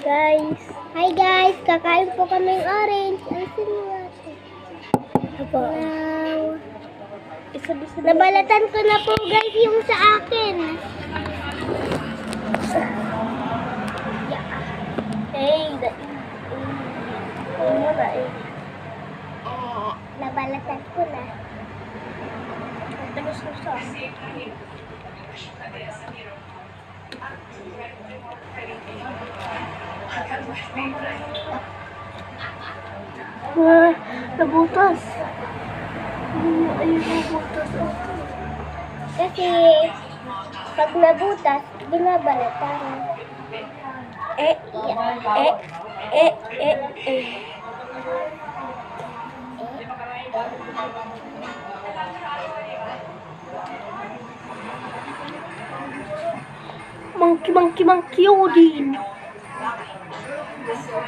Guys, hi guys, kakain po kami ng orange. Ay, sino natin? Apo. Wow. Isa-bisa. Nabalatan ko na po guys yung sa akin. Yeah. Hey, nabalatan ko na. Tapos na siya. Nabutas. Ayun, nabutas ako. Kasi, pag nabutas, binabalatan. Monkey Odin.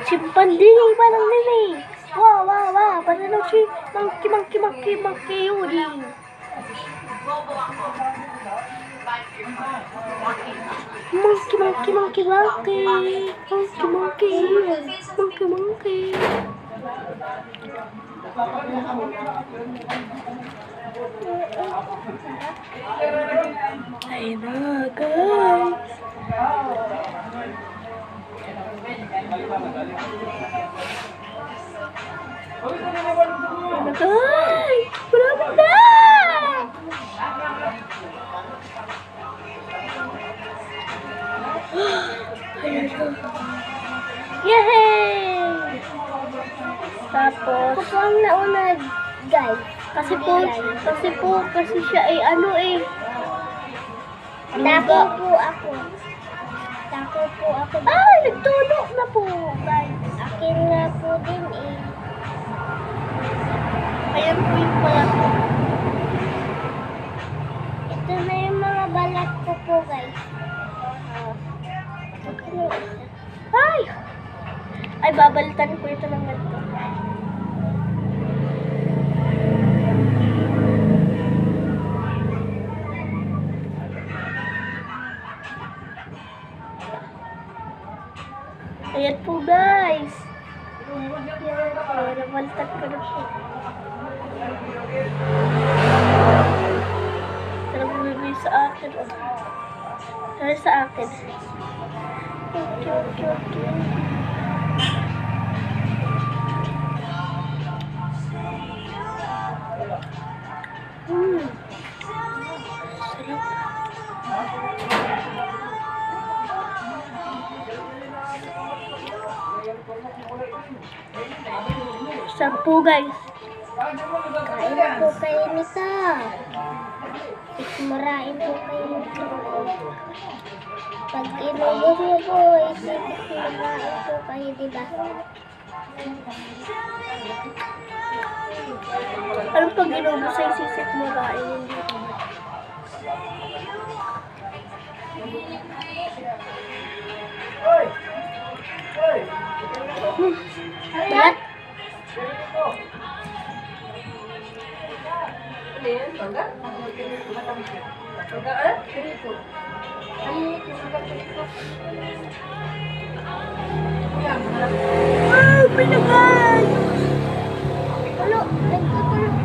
Chimpanzee, parang nini. Wow. Parang si monkey Odin. Monkey. Ayun na, guys. Marami na! Yay! Tapos, ako po ang nauna, guys. Kasi siya ay Tako po ako. Ay, nagtulog na po, guys. Akin na po din eh. Ayan po yung balat ko. Ito na yung mga balat ko po, guys. Ay, babalitan ko ito ng ganito. Ayan po, guys. Nabalitan ko na po. Sarap bibili sa akin. Sarap sa akin. Okay. Sarap po, guys. Kain na po kayo nito. Marain po kayo nito. Pag inubos mo po, marain po kayo, diba? Anong pag inubos ay sisip marain? Balat? Pinagal! Ano? Nagtutulog.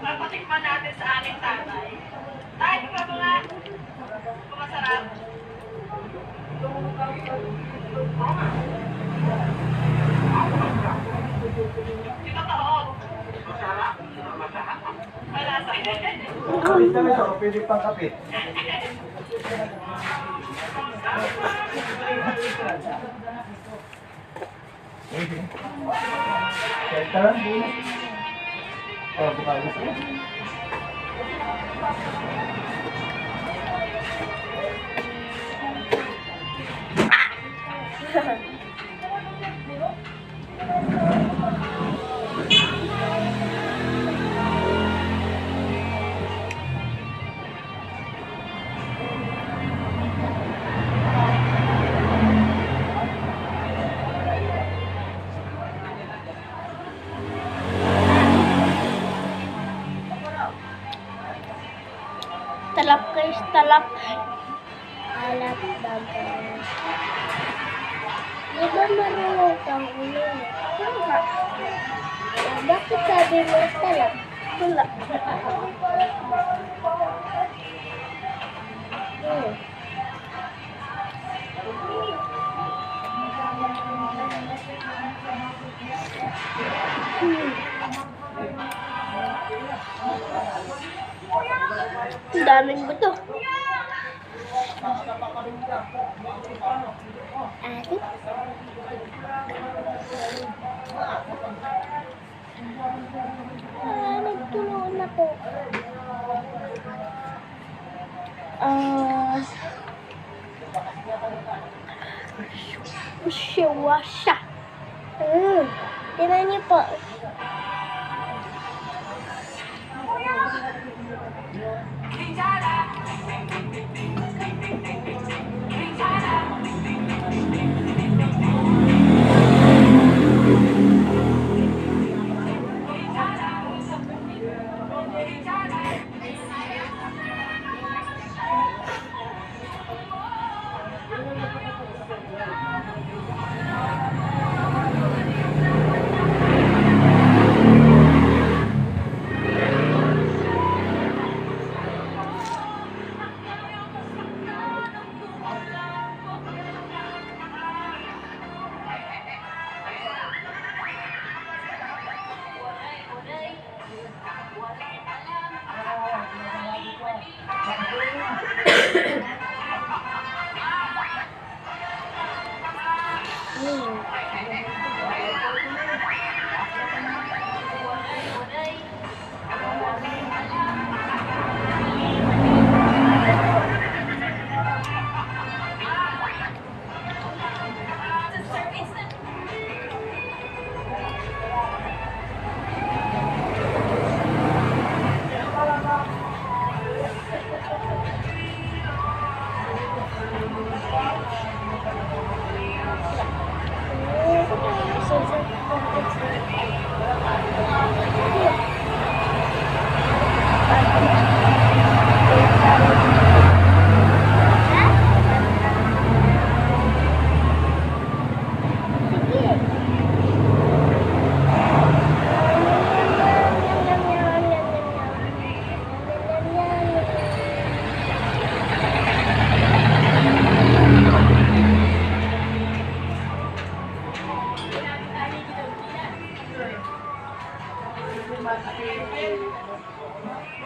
Napatikman natin sa aming tatay. Tayo ka mga masarap. Ito taon. Malasa. Kapit na ito, pwede pang kapit. Setan. Oh, bagus ya. talap. Talap dagat. Di ba marunong kang ulit? Wala. Bakit sabi mo talap? Wala. Ang daming buto. Adik. Nagtuloy na po. Siya. Tingnan niyo po.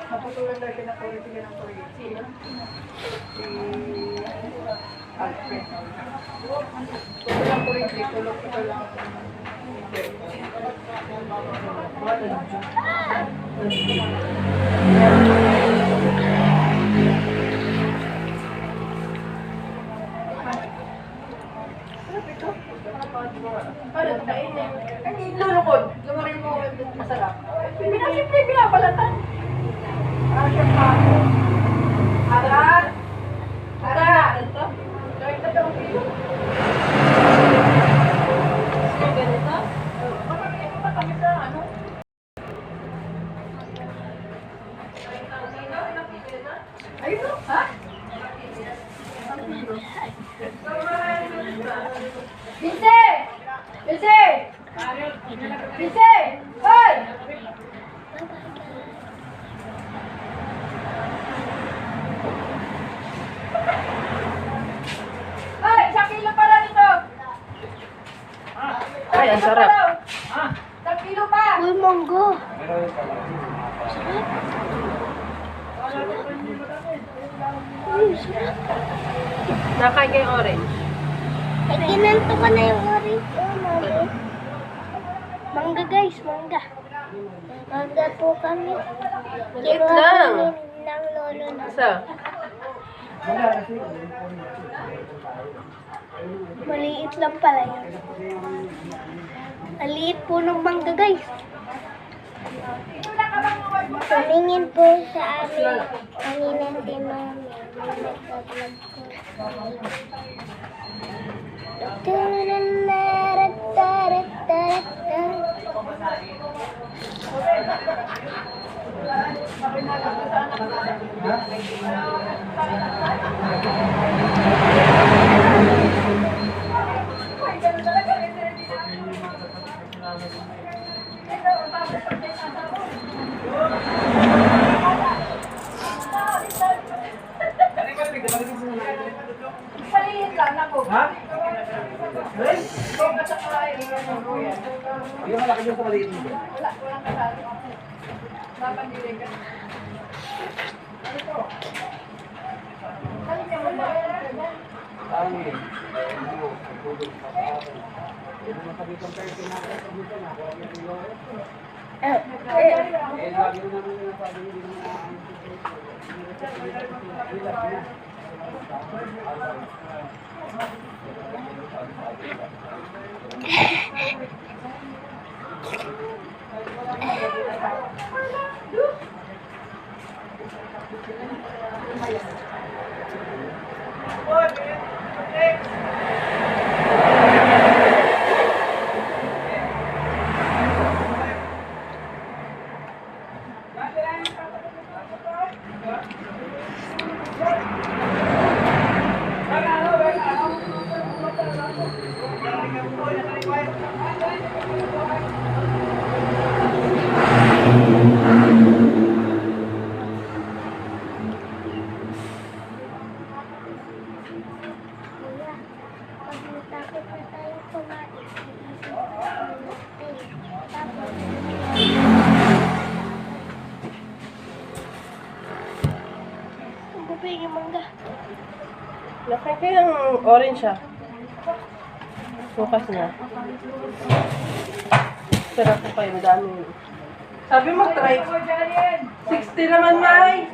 Naputulan dahil pinatuloy sila ng kuryente. Sino? Si Alfred. Tulog lang kuryente, tulog ko lang. Hindi lulukod. Lumarin mo masarap. Simple binabalatan. Para siya pa. Agar. Agar. Ito. Ito ang pilo. Ganito. Ito pa kami sa ano. Ayun. Ha? Binse! Binse! Binse! Hoy! Hoy! Isang kilo para nito! Ay, ang sarap. Isang kilo pa! Uy, monggo. Uy, sarap. Nakain kayo orange. Ay, kinanto ko na yung orange. Oh, mangga. Mangga guys, mangga. Mangga po kami. Liit Kinuha lang. kami ng lolo na. Isa. Maliit lang pala yun. Maliit po ng mangga guys. Tumingin po sa amin kanina si Mami. Nagpa-vlog ko. Salihin lang na po. Ha? Yung malaki yung sa maliit mo. Walang kasali. Napandili ka. Parang yun. Yung makabitang person natin, pagbutan na. Eh, lagi naman yung sabi hindi naman Pag natakot na tayo kumain, tapos, ang bubay yung mangga. Laki kayang orange siya. Bukas na. Sarap pa kayo, dami. Sabi mo, try. 60 naman, Mai.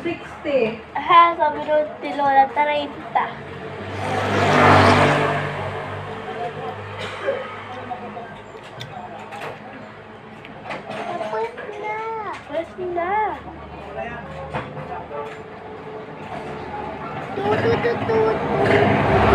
60. Aha, sabi rin ni Lola, taray kita. Tapos na. Tapos na. Tutututut.